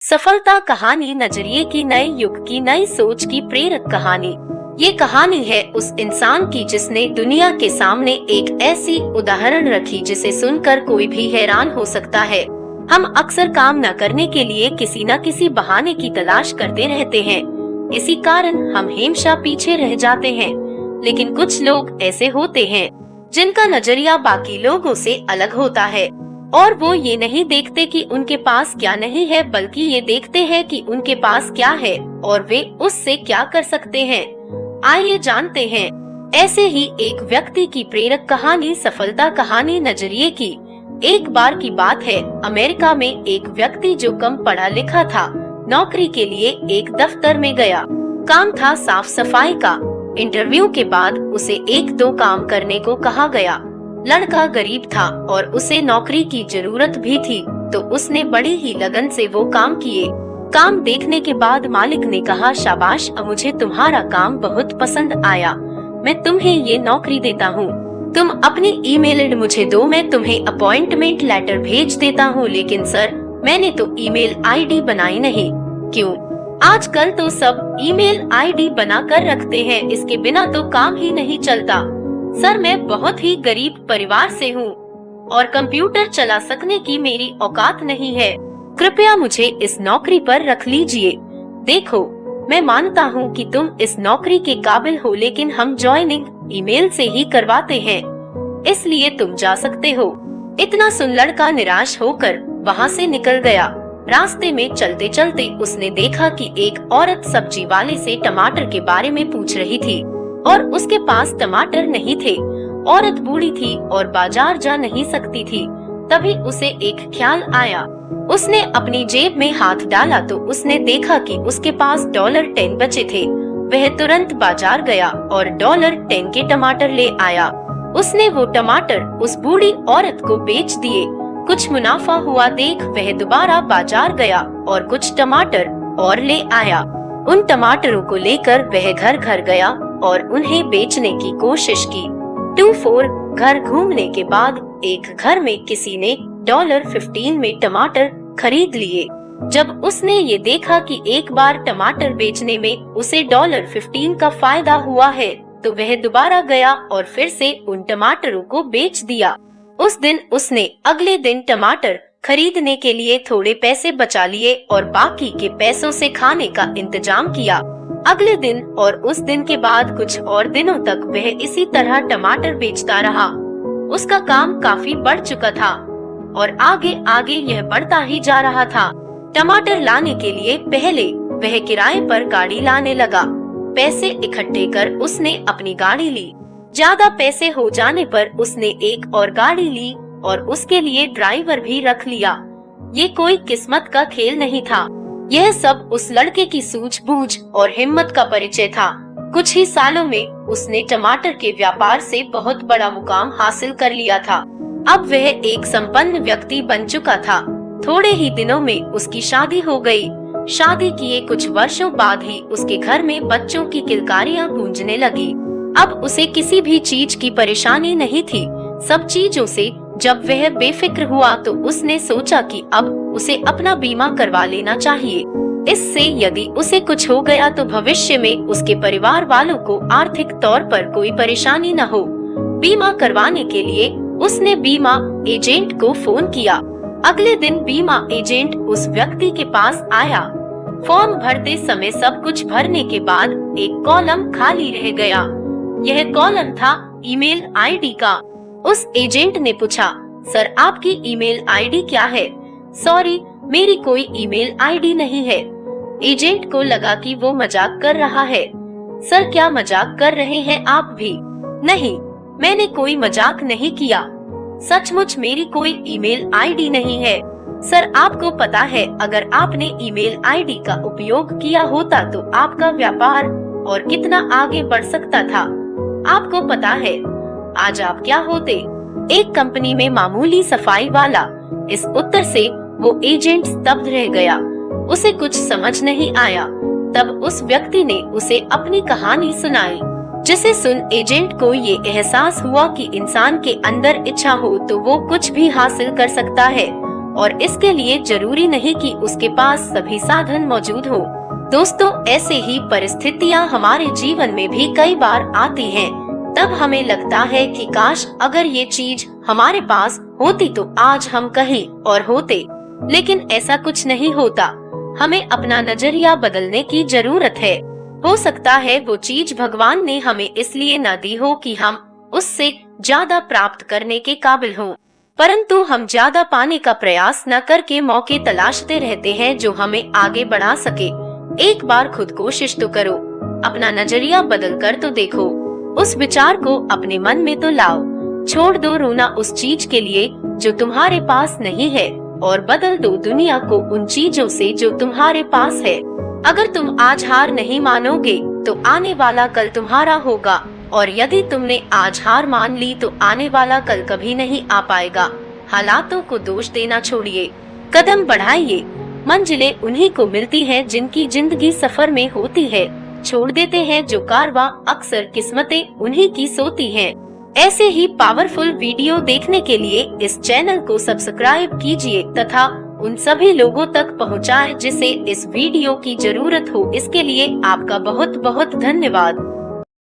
सफलता कहानी नजरिए की नए युग की नई सोच की प्रेरक कहानी। ये कहानी है उस इंसान की जिसने दुनिया के सामने एक ऐसी उदाहरण रखी जिसे सुनकर कोई भी हैरान हो सकता है। हम अक्सर काम न करने के लिए किसी न किसी बहाने की तलाश करते रहते हैं। इसी कारण हम हमेशा पीछे रह जाते हैं। लेकिन कुछ लोग ऐसे होते हैं जिनका नजरिया बाकी लोगों से अलग होता है और वो ये नहीं देखते कि उनके पास क्या नहीं है, बल्कि ये देखते हैं कि उनके पास क्या है और वे उससे क्या कर सकते हैं। आइए जानते हैं ऐसे ही एक व्यक्ति की प्रेरक कहानी, सफलता कहानी नजरिए की। एक बार की बात है, अमेरिका में एक व्यक्ति जो कम पढ़ा लिखा था, नौकरी के लिए एक दफ्तर में गया। काम था साफ सफाई का। इंटरव्यू के बाद उसे 1-2 काम करने को कहा गया। लड़का गरीब था और उसे नौकरी की जरूरत भी थी, तो उसने बड़ी ही लगन से वो काम किए। काम देखने के बाद मालिक ने कहा, शाबाश, मुझे तुम्हारा काम बहुत पसंद आया, मैं तुम्हें ये नौकरी देता हूँ। तुम अपनी ईमेल आईडी मुझे दो, मैं तुम्हें अपॉइंटमेंट लेटर भेज देता हूँ। लेकिन सर, मैंने तो ईमेल आईडी बनाई नहीं। क्यों? आजकल तो सब ईमेल आईडी बना कर रखते हैं, इसके बिना तो काम ही नहीं चलता। सर, मैं बहुत ही गरीब परिवार से हूँ और कंप्यूटर चला सकने की मेरी औकात नहीं है। कृपया मुझे इस नौकरी पर रख लीजिए। देखो, मैं मानता हूँ कि तुम इस नौकरी के काबिल हो, लेकिन हम ज्वाइनिंग ईमेल से ही करवाते हैं, इसलिए तुम जा सकते हो। इतना सुन लड़का निराश होकर वहाँ से निकल गया। रास्ते में चलते चलते उसने देखा कि एक औरत सब्जी वाले से टमाटर के बारे में पूछ रही थी और उसके पास टमाटर नहीं थे। औरत बूढ़ी थी और बाजार जा नहीं सकती थी। तभी उसे एक ख्याल आया। उसने अपनी जेब में हाथ डाला तो उसने देखा कि उसके पास $10 बचे थे। वह तुरंत बाजार गया और $10 के टमाटर ले आया। उसने वो टमाटर उस बूढ़ी औरत को बेच दिए। कुछ मुनाफा हुआ देख वह दोबारा बाजार गया और कुछ टमाटर और ले आया। उन टमाटरों को लेकर वह घर घर गया और उन्हें बेचने की कोशिश की। 2-4 घर घूमने के बाद एक घर में किसी ने $15 में टमाटर खरीद लिए। जब उसने ये देखा कि एक बार टमाटर बेचने में उसे $15 का फायदा हुआ है, तो वह दोबारा गया और फिर से उन टमाटरों को बेच दिया। उस दिन उसने अगले दिन टमाटर खरीदने के लिए थोड़े पैसे बचा लिए और बाकी के पैसों से खाने का इंतजाम किया। अगले दिन और उस दिन के बाद कुछ और दिनों तक वह इसी तरह टमाटर बेचता रहा। उसका काम काफी बढ़ चुका था और आगे आगे यह बढ़ता ही जा रहा था। टमाटर लाने के लिए पहले वह किराए पर गाड़ी लाने लगा। पैसे इकट्ठे कर उसने अपनी गाड़ी ली। ज्यादा पैसे हो जाने पर उसने एक और गाड़ी ली और उसके लिए ड्राइवर भी रख लिया। ये कोई किस्मत का खेल नहीं था, यह सब उस लड़के की सूझबूझ और हिम्मत का परिचय था। कुछ ही सालों में उसने टमाटर के व्यापार से बहुत बड़ा मुकाम हासिल कर लिया था। अब वह एक संपन्न व्यक्ति बन चुका था। थोड़े ही दिनों में उसकी शादी हो गई। शादी किए कुछ वर्षों बाद ही उसके घर में बच्चों की किलकारियां गूंजने लगी। अब उसे किसी भी चीज की परेशानी नहीं थी। सब चीजों से जब वह बेफिक्र हुआ तो उसने सोचा कि अब उसे अपना बीमा करवा लेना चाहिए। इससे यदि उसे कुछ हो गया तो भविष्य में उसके परिवार वालों को आर्थिक तौर पर कोई परेशानी न हो। बीमा करवाने के लिए उसने बीमा एजेंट को फोन किया। अगले दिन बीमा एजेंट उस व्यक्ति के पास आया। फॉर्म भरते समय सब कुछ भरने के बाद एक कॉलम खाली रह गया। यह कॉलम था ईमेल आईडी का। उस एजेंट ने पूछा, सर, आपकी ईमेल आईडी क्या है? सॉरी, मेरी कोई ईमेल आईडी नहीं है। एजेंट को लगा कि वो मजाक कर रहा है। सर, क्या मजाक कर रहे हैं आप भी? नहीं, मैंने कोई मजाक नहीं किया। सचमुच मेरी कोई ईमेल आईडी नहीं है। सर, आपको पता है, अगर आपने ईमेल आईडी का उपयोग किया होता तो आपका व्यापार और कितना आगे बढ़ सकता था। आपको पता है आज आप क्या होते? एक कंपनी में मामूली सफाई वाला। इस उत्तर से वो एजेंट स्तब्ध रह गया। उसे कुछ समझ नहीं आया। तब उस व्यक्ति ने उसे अपनी कहानी सुनाई, जिसे सुन एजेंट को ये एहसास हुआ कि इंसान के अंदर इच्छा हो तो वो कुछ भी हासिल कर सकता है और इसके लिए जरूरी नहीं कि उसके पास सभी साधन मौजूद हो। दोस्तों, ऐसे ही परिस्थितियाँ हमारे जीवन में भी कई बार आती हैं। तब हमें लगता है कि काश अगर ये चीज हमारे पास होती तो आज हम कहीं और होते, लेकिन ऐसा कुछ नहीं होता। हमें अपना नजरिया बदलने की जरूरत है। हो सकता है वो चीज भगवान ने हमें इसलिए न दी हो कि हम उससे ज्यादा प्राप्त करने के काबिल हों, परंतु हम ज्यादा पाने का प्रयास न करके मौके तलाशते रहते हैं जो हमें आगे बढ़ा सके। एक बार खुद कोशिश तो करो, अपना नजरिया बदल कर तो देखो, उस विचार को अपने मन में तो लाओ। छोड़ दो रोना उस चीज के लिए जो तुम्हारे पास नहीं है और बदल दो दुनिया को उन चीजों से जो तुम्हारे पास है। अगर तुम आज हार नहीं मानोगे तो आने वाला कल तुम्हारा होगा, और यदि तुमने आज हार मान ली तो आने वाला कल कभी नहीं आ पाएगा। हालातों को दोष देना छोड़िए, कदम बढ़ाइए। मंजिलें उन्हीं को मिलती हैं जिनकी जिंदगी सफर में होती है। छोड़ देते हैं जो कारवां, अक्सर किस्मतें उन्हीं की सोती हैं। ऐसे ही पावरफुल वीडियो देखने के लिए इस चैनल को सब्सक्राइब कीजिए तथा उन सभी लोगों तक पहुंचाएं जिसे इस वीडियो की जरूरत हो। इसके लिए आपका बहुत बहुत धन्यवाद।